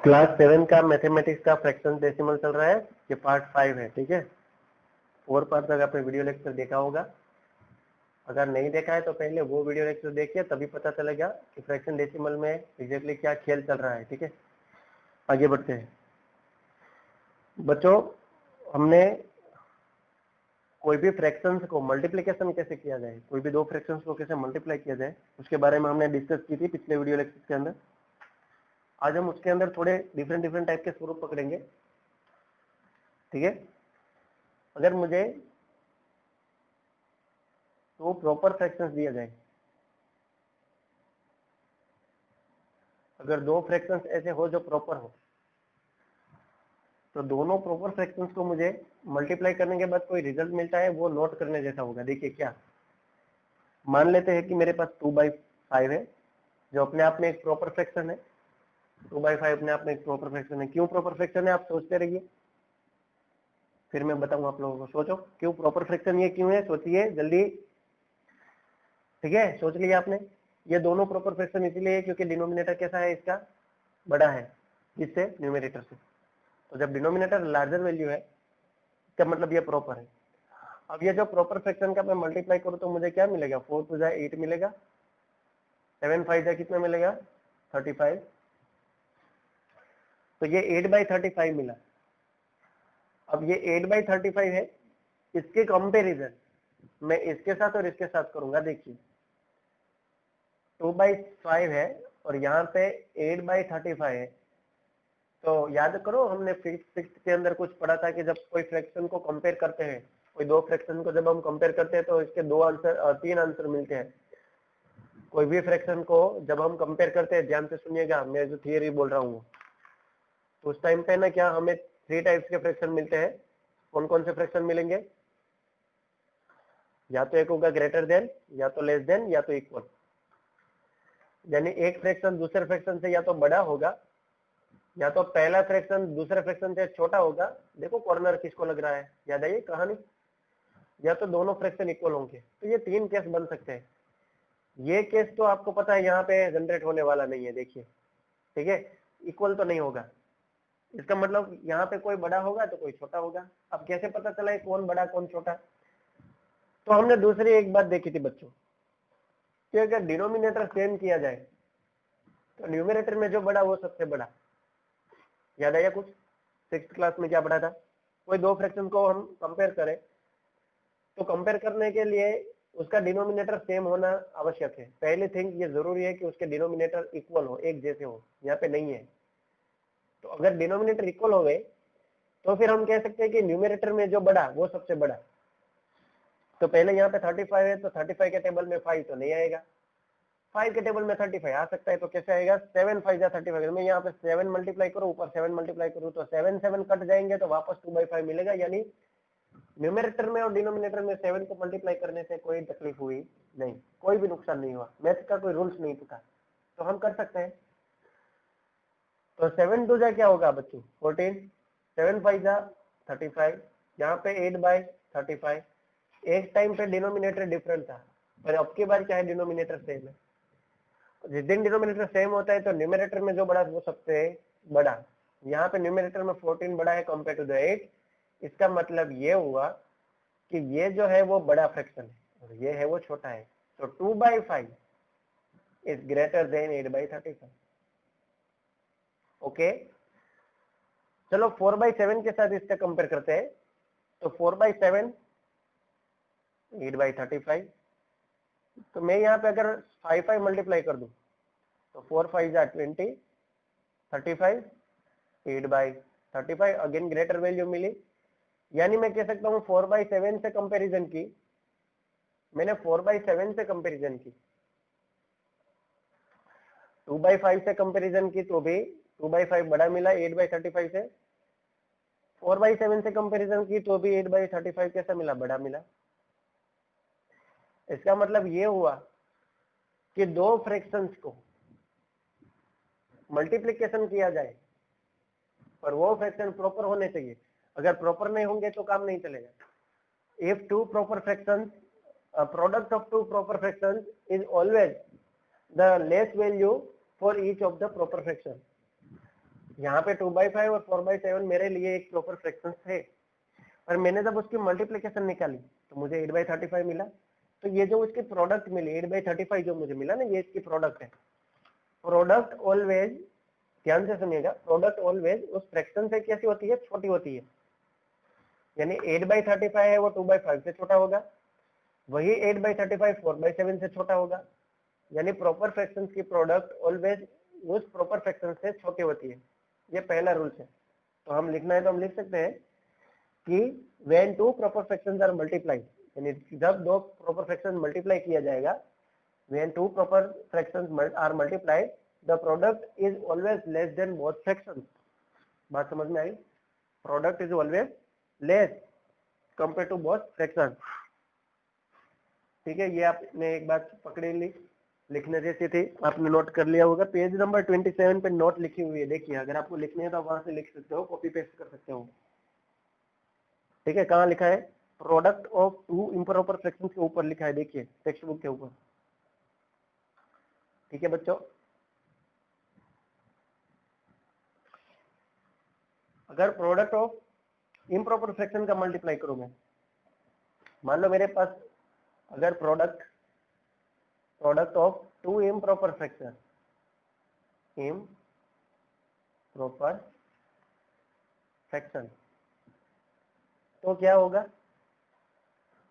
Class 7 का mathematics का fraction decimal चल रहा है, ये पार्ट 5 है। ठीक है, 4 पार्ट तक आपने वीडियो लेक्चर देखा होगा। अगर नहीं देखा है तो पहले वो वीडियो लेक्चर देखिए, तभी पता चलेगा कि फ्रैक्शन डेसिमल में एग्जैक्टली क्या खेल चल रहा है। ठीक है, आगे बढ़ते हैं बच्चों। हमने कोई भी फ्रैक्शंस को मल्टीप्लिकेशन कैसे किया जाए, कोई भी दो फ्रैक्शंस को कैसे मल्टीप्लाई किया जाए, उसके बारे में हमने डिस्कस की थी पिछले वीडियो लेक्चर के अंदर। आज हम उसके अंदर थोड़े डिफरेंट टाइप के स्वरूप पकड़ेंगे। ठीक है, अगर मुझे तो प्रॉपर फ्रैक्शंस दिया जाए, अगर दो फ्रैक्शंस ऐसे हो जो प्रॉपर हो, तो दोनों प्रॉपर फ्रैक्शंस को मुझे मल्टीप्लाई करने के बाद कोई रिजल्ट मिलता है, वो नोट करने जैसा होगा। देखिए क्या, मान लेते हैं कि मेरे पास 2/5 है, जो अपने आप में एक प्रॉपर फ्रैक्शन है। 2/5 अपने आप में एक प्रॉपर फ्रैक्शन है। क्यों प्रॉपर फ्रैक्शन है आप सोचते रहिए, फिर मैं बताऊंगा आप लोगों को। सोचो क्यों प्रॉपर फ्रैक्शन, ये क्यों है, सोचिए जल्दी। ठीक है, सोच लिया आपने। ये दोनों प्रॉपर फ्रैक्शन इसलिए है क्योंकि डिनोमिनेटर कैसा है इसका, बड़ा है किससे, न्यूमरेटर से। तो जब डिनोमिनेटर लार्जर वैल्यू है, इसका मतलब ये प्रॉपर है। अब ये जो प्रॉपर फ्रैक्शन का मैं मल्टीप्लाई करूं तो मुझे क्या मिलेगा, 4 to 8 मिलेगा, 7 5 कितना मिलेगा, 35। तो ये 8/35 मिला। अब ये 8/35 है, इसके कंपेरिजन मैं इसके साथ और इसके साथ करूंगा। देखिए 2/5 है और यहाँ पे 8/35 है। तो याद करो हमने फिफ्थ के अंदर कुछ पढ़ा था कि जब कोई फ्रैक्शन को कंपेयर करते हैं, कोई दो फ्रैक्शन को जब हम कंपेयर करते हैं तो इसके तीन आंसर मिलते हैं। कोई भी फ्रैक्शन को जब हम कंपेयर करते हैं, ध्यान से सुनिएगा मैं जो थियरी बोल रहा हूँ, तो उस टाइम पे ना क्या हमें 3 टाइप्स के फ्रैक्शन मिलते हैं। कौन कौन से फ्रैक्शन मिलेंगे, या तो एक होगा ग्रेटर देन, या तो लेस देन, या तो इक्वल। यानी एक फ्रैक्शन दूसरे फ्रैक्शन से या तो बड़ा होगा, या तो पहला फ्रैक्शन दूसरे फ्रैक्शन से छोटा होगा। देखो कॉर्नर किसको लग रहा है, याद आइए कहानी। या तो दोनों फ्रैक्शन इक्वल होंगे। तो ये 3 केस बन सकते हैं। ये केस तो आपको पता है यहाँ पे जनरेट होने वाला नहीं है। देखिए ठीक है, इक्वल तो नहीं होगा, इसका मतलब यहाँ पे कोई बड़ा होगा तो कोई छोटा होगा। अब कैसे पता चला है कौन बड़ा कौन छोटा। तो हमने दूसरी एक बात देखी थी बच्चों, कि अगर डिनोमिनेटर सेम किया जाए तो न्यूमरेटर में जो बड़ा वो सबसे बड़ा। याद आया कुछ, 6th क्लास में क्या पढ़ा था। कोई दो फ्रैक्शन को हम कंपेयर करें तो कंपेयर करने के लिए उसका डिनोमिनेटर सेम होना आवश्यक है। पहले थिंग ये जरूरी है कि उसके डिनोमिनेटर इक्वल हो, एक जैसे हो। यहाँ पे नहीं है। तो अगर डिनोमिनेटर इक्वल हो गए तो फिर हम कह सकते हैं कि न्यूमरेटर में जो बड़ा वो सबसे बड़ा। तो पहले यहाँ पे 35 है, तो 35 के टेबल में 5 तो नहीं आएगा, 5 के टेबल में 35 आ सकता है। तो कैसे आएगा, 7 5 35। मैं यहाँ पे 7 मल्टीप्लाई करूँ, ऊपर 7 मल्टीप्लाई करूँ, तो 7 7 कट जाएंगे तो वापस 2/5 मिलेगा। यानी न्यूमरेटर में और डिनोमिनेटर में 7 को मल्टीप्लाई करने से कोई तकलीफ हुई नहीं, कोई भी नुकसान नहीं हुआ, मैथ का कोई रूल्स नहीं टूटा, तो हम कर सकते हैं। तो 7 2 जा क्या होगा बच्चों, 14, 7 5 जा 35, यहाँ पे 8/35। एक टाइम पे डिनोमिनेटर डिफरेंट था, और अब की बार क्या है, डिनोमिनेटर सेम है। जिस दिन डिनोमिनेटर सेम होता है तो न्यूमरेटर में जो बड़ा वो सबसे बड़ा। यहाँ पे न्यूमरेटर में 14 बड़ा है कंपेयर टू द 8। इसका मतलब ये हुआ कि ये जो है वो बड़ा फ्रैक्शन है और ये है वो छोटा है। तो 2/5 इज ग्रेटर देन 8/35। ओके, चलो 4/7 के साथ इसका कंपेयर करते हैं। तो 4/7 8/35। तो मैं यहाँ पे अगर 5 मल्टीप्लाई कर दूं तो 4 5 जा 20, 35, 8/35। अगेन ग्रेटर वैल्यू मिली। यानी मैं कह सकता हूँ 4/7 से कंपैरिजन की, मैंने 4/7 से कंपैरिजन की, 2/5 से कंपैरिजन की तो भी 2/5 बड़ा मिला 8/35 से। 4/7 से कंपैरिजन की तो भी 8/35 कैसा मिला, बड़ा मिला। इसका मतलब ये हुआ कि दो फ्रैक्शंस को मल्टीप्लिकेशन किया जाए पर वो फ्रैक्शन प्रॉपर होने चाहिए। अगर प्रॉपर नहीं होंगे तो काम नहीं चलेगा। If two proper fractions, product of two proper fractions is always the less value for each of the proper fraction. यहाँ पे 2/5 और 4/7 मेरे लिए एक प्रॉपर फ्रैक्शन थे, और मैंने जब उसकी मल्टीप्लिकेशन निकाली तो मुझे 8/35 मिला। तो ये जो उसकी प्रोडक्ट मिली 8/35 जो मुझे मिला ना, ये इसकी प्रोडक्ट है। प्रोडक्ट ऑलवेज, ध्यान से सुनिएगा, प्रोडक्ट ऑलवेज उस फ्रैक्शन से कैसी होती है, छोटी होती है। यानी 8/35 है वो 2/5 से छोटा होगा, वही 8/35 4/7 से छोटा होगा। यानी प्रॉपर फ्रैक्शन की प्रोडक्ट ऑलवेज उस प्रॉपर फ्रैक्शन से छोटी होती है। ये पहला रूल है। तो हम लिखना है तो हम लिख सकते हैं कि when two proper fractions are multiplied, यानी जब दो प्रॉपर फ्रैक्शन मल्टीप्लाई किया जाएगा, when two proper fractions are multiplied, the product is always less than both fractions। बात समझ में आई? Product is always less compare to both fraction. ठीक है, ये आपने एक बात पकड़ी ली, लिखने जैसी थी, आपने नोट कर लिया होगा। पेज नंबर 27 पे नोट लिखी हुई है, देखिए अगर आपको लिखनी है तो वहां से लिख सकते हो, कॉपी पेस्ट कर सकते हो। ठीक है, कहाँ लिखा है? Product of two improper fraction के ऊपर लिखा है, देखिए टेक्स्ट बुक के ऊपर। ठीक है बच्चों, अगर प्रोडक्ट ऑफ इम्प्रॉपर फ्रैक्शन का मल्टीप्लाई करूं मैं, मान लो मेरे पास अगर product of two improper fraction, improper fraction, तो क्या होगा?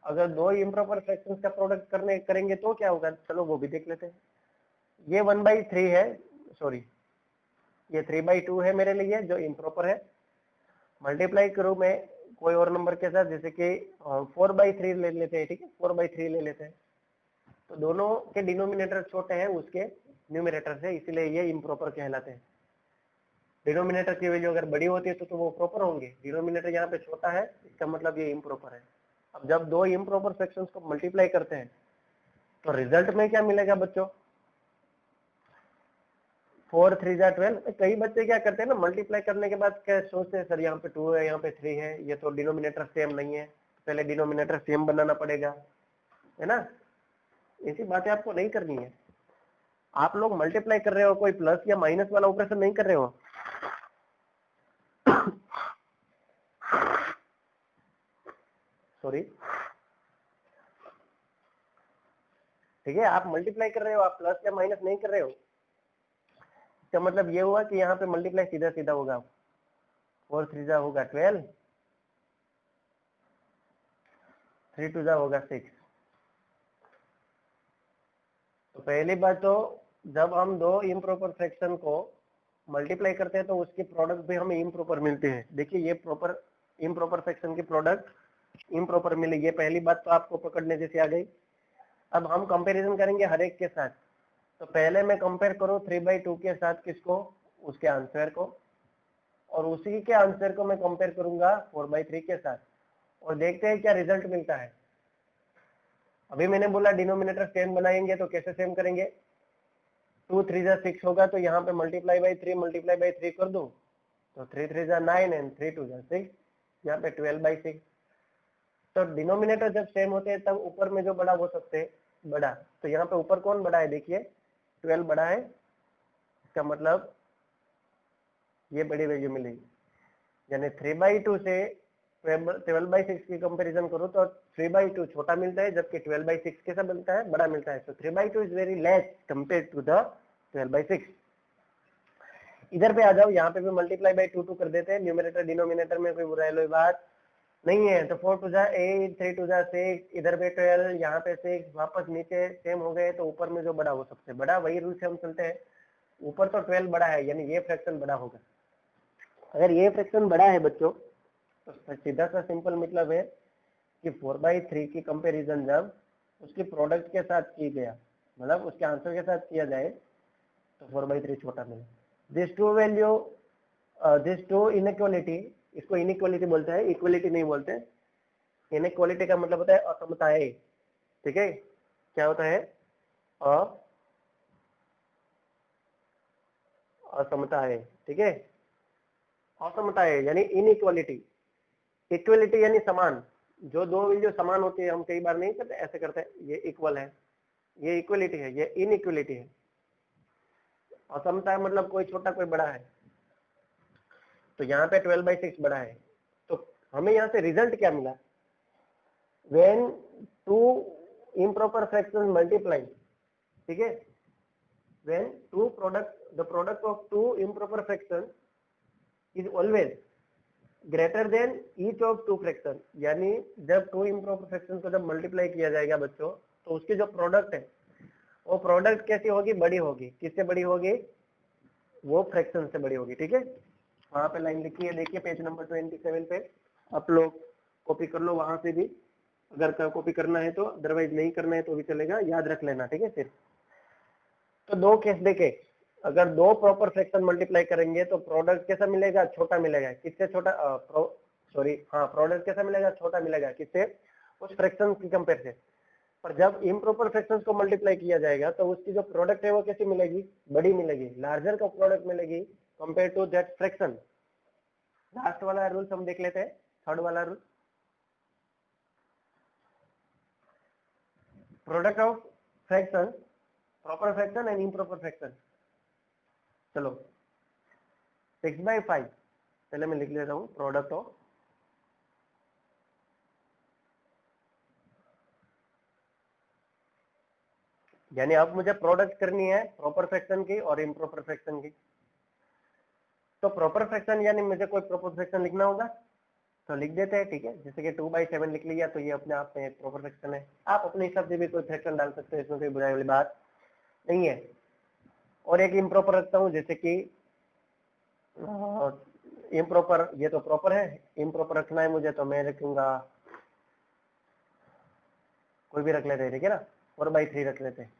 अगर दो इम्प्रॉपर फ्रैक्शंस का प्रोडक्ट करेंगे तो क्या होगा, चलो वो भी देख लेते हैं। ये 1/3 है, सॉरी ये 3/2 है मेरे लिए जो इम्प्रॉपर है। मल्टीप्लाई करूं मैं कोई और नंबर के साथ, जैसे कि 4/3 ले लेते हैं। ठीक है, 4/3 ले लेते हैं, तो दोनों के डिनोमिनेटर छोटे हैं उसके न्यूमरेटर से, इसीलिए ये इम्प्रॉपर कहलाते हैं। डिनोमिनेटर की वैल्यू अगर बड़ी होती है तो वो प्रॉपर होंगे, डिनोमिनेटर यहाँ पे छोटा है, इसका मतलब ये इम्प्रॉपर है। अब जब दो इम्प्रॉपर फ्रैक्शंस को मल्टीप्लाई करते हैं तो रिजल्ट में क्या मिलेगा बच्चों? 4 3 जा 12। कई बच्चे क्या करते हैं ना, मल्टीप्लाई करने के बाद क्या सोचते हैं, सर यहाँ पे 2 है, यहाँ पे 3 है, ये तो डिनोमिनेटर सेम नहीं है, पहले डिनोमिनेटर सेम बनाना पड़ेगा, है ना। ऐसी बातें आपको नहीं करनी है। आप लोग मल्टीप्लाई कर रहे हो, कोई प्लस या माइनस वाला ऑपरेशन नहीं कर रहे हो। सॉरी, ठीक है, आप मल्टीप्लाई कर रहे हो, आप प्लस या माइनस नहीं कर रहे हो। इसका मतलब ये हुआ कि यहाँ पे मल्टीप्लाई सीधा सीधा होगा, 4 3 जा होगा 12, 3 2 जा होगा 6। तो पहली बात तो जब हम दो इम्प्रॉपर फ्रैक्शन को मल्टीप्लाई करते हैं तो उसकी प्रोडक्ट भी हमें इम्प्रॉपर मिलती है। देखिए ये प्रॉपर इम्प्रॉपर फ्रैक्शन की प्रोडक्ट इम्प्रॉपर मिली, ये पहली बात तो आपको पकड़ने जैसी आ गई। अब हम कंपैरिजन करेंगे हर एक के साथ। तो पहले मैं कंपेयर करूं 3/2 के साथ, किसको? उसके आंसर को, और उसी के आंसर को मैं कंपेयर करूंगा 4/3 के साथ, और देखते हैं क्या रिजल्ट मिलता है। अभी मैंने बोला डिनोमिनेटर सेम बनाएंगे, तो कैसे सेम करेंगे? 2 3 जा 6 होगा, तो यहाँ पे मल्टीप्लाई बाई 3 कर दूं, तो 3 3 जा 9 एंड 3 2 जा 6, यहाँ पे 12/6। तो डिनोमिनेटर जब सेम होते हैं तब ऊपर में जो बड़ा वो सबसे बड़ा, तो यहाँ पे ऊपर कौन बड़ा है? देखिए 12 बड़ा है, इसका मतलब ये बड़ी वैल्यू मिलेगी। यानी 3/2 से 12/6 की कंपैरिजन करो तो 3/2 छोटा मिलता है, जबकि 12/6 कैसा मिलता है? बड़ा मिलता है। तो 3/2 is very less compare to the 12/6। इधर पे आ जाओ, यहाँ पे भी मल्टीप्लाई बाई 2 कर देते हैं, न्यूमरेटर डिनोमिनेटर में कोई बुराई बात नहीं है। तो 4 2 जा 8, 3 2 जा 6, इधर पे 12, यहाँ पे 6, वापस नीचे सेम हो गए, तो ऊपर में जो बड़ा वो सबसे बड़ा। वही रूल से हम चलते हैं, ऊपर तो 12 बड़ा है, यानी ये फ्रैक्शन बड़ा होगा। अगर ये फ्रैक्शन बड़ा है बच्चों, तो सीधा सा सिंपल मतलब है कि 4/3 की कंपैरिजन जब उसके प्रोडक्ट के साथ की गया, मतलब उसके आंसर के साथ किया जाए, तो 4/3 छोटा मिले। This to value, this to inequality, इसको इनइक्वालिटी बोलते हैं, इक्वलिटी नहीं बोलते। इनइक्वालिटी का मतलब होता है असमताएं। ठीक है, क्या होता है? असमताएं। ठीक है, असमताएं यानी इनइक्वालिटी। इक्वलिटी यानी समान, जो दो वैल्यू समान होती है, हम कई बार नहीं करते, ऐसे करते हैं, ये इक्वल है, ये इक्वलिटी है, ये इनइक्वलिटी है। असमता मतलब कोई छोटा कोई बड़ा है। तो यहाँ पे 12/6 बड़ा है। तो हमें यहाँ से रिजल्ट क्या मिला, when two improper fractions multiply, ठीक है, when the product of two improper fractions is always greater than each of two fraction, यानी जब टू improper fractions को जब मल्टीप्लाई किया जाएगा बच्चों, तो उसकी जो प्रोडक्ट है वो प्रोडक्ट कैसी होगी, बड़ी होगी। किससे बड़ी होगी, वो फ्रैक्शन से बड़ी होगी। ठीक है, वहां पे लाइन लिखी है, देखिए पेज नंबर 27 पे, आप लोग कॉपी कर लो वहां से भी, अगर कॉपी करना है तो, अदरवाइज नहीं करना है तो भी चलेगा, याद रख लेना। ठीक है, फिर तो दो केस देखे, अगर दो प्रॉपर फ्रैक्शन मल्टीप्लाई करेंगे तो प्रोडक्ट कैसा मिलेगा, छोटा मिलेगा। किससे छोटा, प्रोडक्ट कैसा मिलेगा, छोटा मिलेगा। किससे, उस फ्रैक्शन की कंपेयर से। पर जब इम्प्रॉपर फ्रैक्शंस को मल्टीप्लाई किया जाएगा तो उसकी जो प्रोडक्ट है वो कैसी मिलेगी, बड़ी मिलेगी, लार्जर का प्रोडक्ट मिलेगी compare to that fraction. Last वाला रूल हम देख लेते हैं, थर्ड वाला rule, product of fraction, proper fraction and improper fraction. चलो 6/5 पहले मैं लिख लेता हूँ, प्रोडक्ट ऑफ यानी अब मुझे प्रोडक्ट करनी है प्रॉपर फ्रैक्शन की और इम्प्रॉपर फ्रैक्शन की। तो प्रॉपर फ्रैक्शन यानी मुझे कोई प्रॉपर फ्रैक्शन लिखना होगा तो लिख देते हैं। ठीक है, जैसे कि 2/7 लिख लिया तो ये अपने आप में एक प्रॉपर फ्रैक्शन है। आप अपने हिसाब से भी कोई फ्रैक्शन डाल सकते हैं, इसमें कोई बुराई वाली बात नहीं है। और एक इम्प्रॉपर रखता हूँ, जैसे कि इम्प्रॉपर, ये तो प्रॉपर है, इम्प्रॉपर रखना है मुझे तो मैं रखूंगा, कोई भी रख लेते हैं। ठीक है ना, 4/3 रख लेते हैं।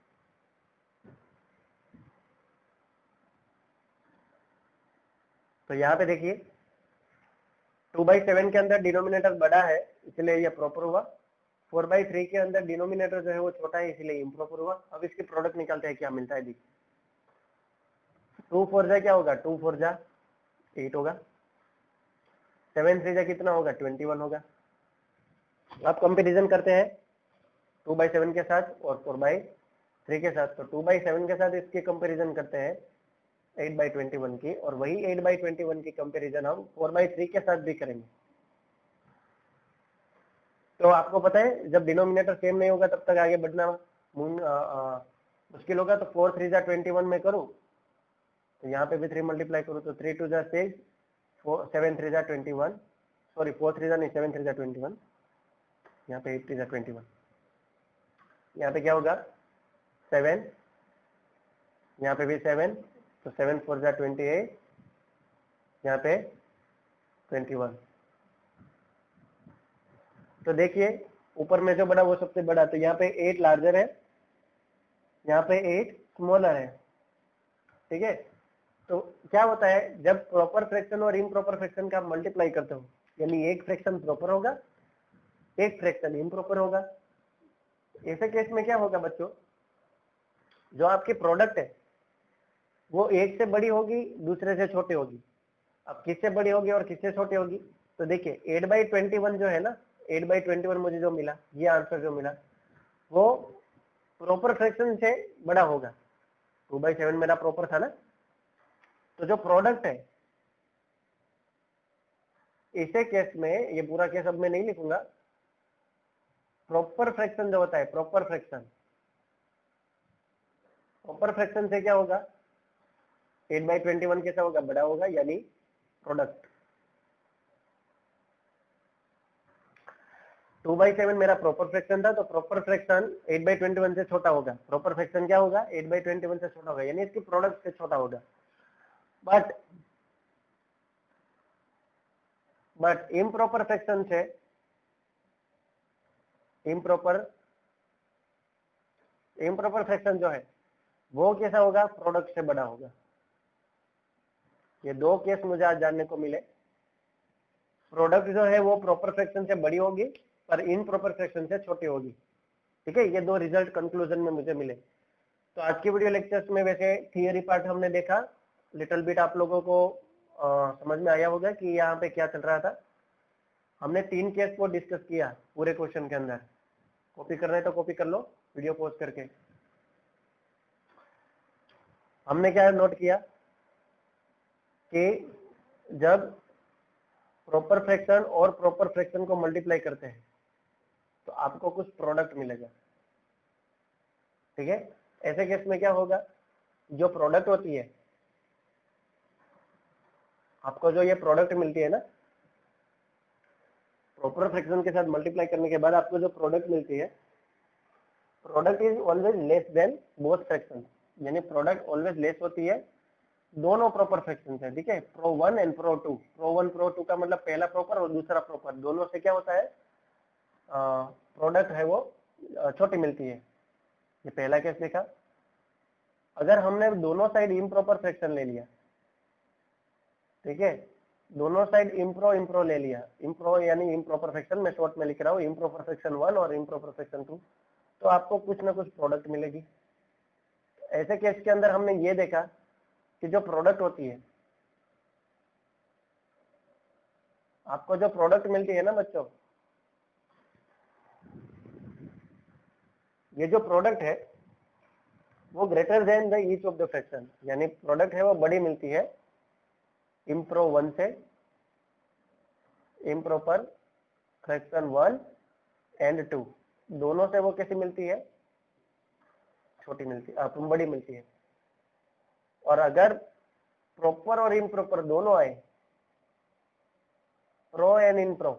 तो यहाँ पे देखिए 2/7 के अंदर डिनोमिनेटर बड़ा है इसलिए ये प्रॉपर हुआ, 4/3 के अंदर डिनोमिनेटर जो है वो छोटा है इसलिए इम्प्रॉपर हुआ। अब इसकी प्रोडक्ट निकालते हैं, क्या मिलता है देखिए। 2 4 जा क्या होगा, 2 4 जा 8 होगा, 7 3 जा कितना होगा, 21 होगा। अब कंपैरिजन करते हैं 2/7 के साथ और 4/3 के साथ। तो 2/7 के साथ इसकी कंपैरिजन करते हैं 8/21 की, और वही 8/21 की कंपैरिजन हम 4/3 के साथ भी करेंगे। तो आपको पता है जब डिनोमिनेटर सेम नहीं होगा तब तक आगे बढ़ना मुश्किल होगा। तो 4 3 जा 21 में करूं तो यहाँ पे भी 3 मल्टीप्लाई करूं तो 3 2 जा 6, 7 3 जा 21, सॉरी 4 3 जा नहीं 7 3 जा 21, यहाँ पे 8 3 जा 21, यहाँ पे क्या होगा 7, यहाँ पे भी 7, तो 7 4 जा 28, यहाँ पे 21। तो देखिए ऊपर में जो बड़ा वो सबसे बड़ा, तो यहाँ पे 8 लार्जर है, यहाँ पे 8 स्मॉलर है। ठीक है, तो क्या होता है जब प्रॉपर फ्रैक्शन और इम्प्रॉपर फ्रैक्शन का मल्टीप्लाई करते हो, यानी एक फ्रैक्शन प्रॉपर होगा एक फ्रैक्शन इम्प्रॉपर होगा। ऐसे केस में क्या होगा बच्चों, जो आपकी प्रोडक्ट है वो एक से बड़ी होगी दूसरे से छोटी होगी। अब किससे बड़ी होगी और किससे छोटी होगी, तो देखिए 8/21 जो है ना, 8/21 मुझे जो मिला, ये आंसर जो मिला वो प्रॉपर फ्रैक्शन से बड़ा होगा। 2/7 मेरा प्रॉपर था ना, तो जो प्रोडक्ट है इसे केस में, ये पूरा केस अब मैं नहीं लिखूंगा, प्रॉपर फ्रैक्शन जो होता है, प्रॉपर फ्रैक्शन से क्या होगा, 8/21 कैसा होगा, बड़ा होगा, यानी प्रोडक्ट। 2/7 मेरा प्रॉपर फ्रैक्शन था, तो प्रॉपर फ्रैक्शन 8/21 से छोटा होगा। प्रॉपर फ्रैक्शन क्या होगा, 8/21 से छोटा होगा, यानी इसकी प्रोडक्ट से छोटा होगा। बट इम्प्रॉपर फ्रैक्शन से, इम्प्रॉपर फ्रैक्शन जो है वो कैसा होगा, प्रोडक्ट से बड़ा होगा। ये दो केस मुझे आज जानने को मिले। प्रोडक्ट जो है वो प्रॉपर फ्रैक्शन से बड़ी होगी पर इम्प्रॉपर फ्रैक्शन से छोटी होगी। ठीक है, ये दो रिजल्ट कंक्लूजन में मुझे मिले। तो आज की वीडियो लेक्चर्स में वैसे थियरी पार्ट हमने देखा, लिटिल बिट आप लोगों को समझ में आया होगा कि यहाँ पे क्या चल रहा था। हमने 3 केस को डिस्कस किया पूरे क्वेश्चन के अंदर। कॉपी करना है तो कॉपी कर लो वीडियो पॉज करके। हमने क्या नोट किया कि जब प्रॉपर फ्रैक्शन और प्रॉपर फ्रैक्शन को मल्टीप्लाई करते हैं तो आपको कुछ प्रोडक्ट मिलेगा, ठीक है। ऐसे केस में क्या होगा, जो प्रोडक्ट होती है, आपको जो ये प्रोडक्ट मिलती है ना, प्रॉपर फ्रैक्शन के साथ मल्टीप्लाई करने के बाद आपको जो प्रोडक्ट मिलती है, product is always less than both fraction, यानी प्रोडक्ट ऑलवेज लेस होती है दोनों प्रॉपर फ्रैक्शन से, ठीक है। Pro 1 and pro 2, pro 1 pro 2 का मतलब पहला प्रॉपर और दूसरा प्रॉपर, दोनों से क्या होता है, प्रोडक्ट है वो छोटी मिलती है। ये पहला केस देखा। अगर हमने दोनों साइड इम्प्रॉपर फ्रैक्शन ले लिया, ठीक है, दोनों साइड इम्प्रो इम्प्रो ले लिया, इम्प्रो यानी इम्प्रॉपर फ्रैक्शन, मैं शॉर्ट में लिख रहा हूँ, इम्प्रॉपर फ्रैक्शन 1 और इम्प्रॉपर फ्रैक्शन 2, तो आपको कुछ ना कुछ प्रोडक्ट मिलेगी। ऐसे केस के अंदर हमने ये देखा कि जो प्रोडक्ट होती है, आपको जो प्रोडक्ट मिलती है ना बच्चों, ये जो प्रोडक्ट है वो greater than the each of the fraction, यानी प्रोडक्ट है वो बड़ी मिलती है इम्प्रो 1 से, इम्प्रॉपर फ्रैक्शन 1 एंड 2, दोनों से वो कैसी मिलती है, छोटी मिलती है, बड़ी मिलती है। और अगर प्रॉपर और इम्प्रॉपर दोनों आए, pro and impro,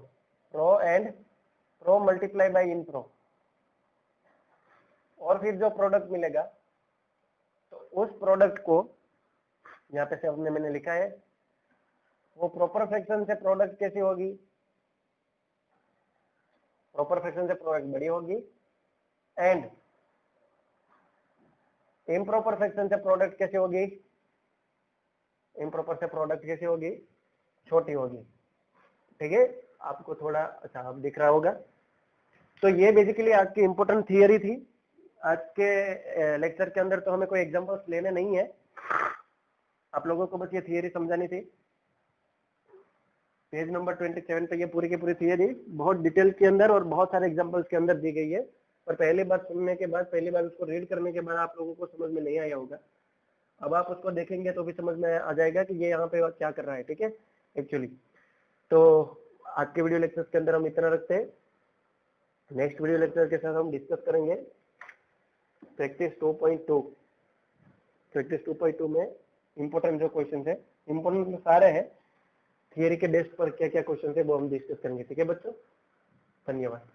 pro multiply by impro, और फिर जो प्रोडक्ट मिलेगा तो उस प्रोडक्ट को यहाँ पे से हमने मैंने लिखा है, वो प्रॉपर फ्रैक्शन से प्रोडक्ट कैसी होगी, प्रॉपर फ्रैक्शन से प्रोडक्ट बड़ी होगी, एंड इम्प्रॉपर फ्रैक्शन से प्रोडक्ट कैसे होगी, इम्प्रॉपर से प्रोडक्ट कैसे होगी, छोटी होगी, ठीक है। आपको थोड़ा अच्छा अब दिख रहा होगा। तो ये बेसिकली आज की इंपॉर्टेंट थियरी थी। आज के लेक्चर के अंदर तो हमें कोई एग्जांपल्स लेने नहीं है, आप लोगों को बस ये थियरी समझानी थी। पेज नंबर 27 पे ये पूरी की पूरी थियरी बहुत डिटेल के अंदर और बहुत सारे एग्जांपल्स के अंदर दी गई है, पर पहली बार सुनने के बाद, पहली बार उसको रीड करने के बाद आप लोगों को समझ में नहीं आया होगा। अब आप उसको देखेंगे तो भी समझ में आ जाएगा कि ये यहाँ पे क्या कर रहा है, ठीक है एक्चुअली। तो आज के वीडियो लेक्चर के अंदर हम इतना रखते हैं। नेक्स्ट वीडियो लेक्चर के साथ हम डिस्कस करेंगे प्रैक्टिस 2.2। प्रैक्टिस 2.2 में इंपॉर्टेंट जो क्वेश्चन है, इंपॉर्टेंट सारे हैं, थियरी के बेस पर क्या क्या क्वेश्चन है वो हम डिस्कस करेंगे, ठीक है बच्चों। धन्यवाद।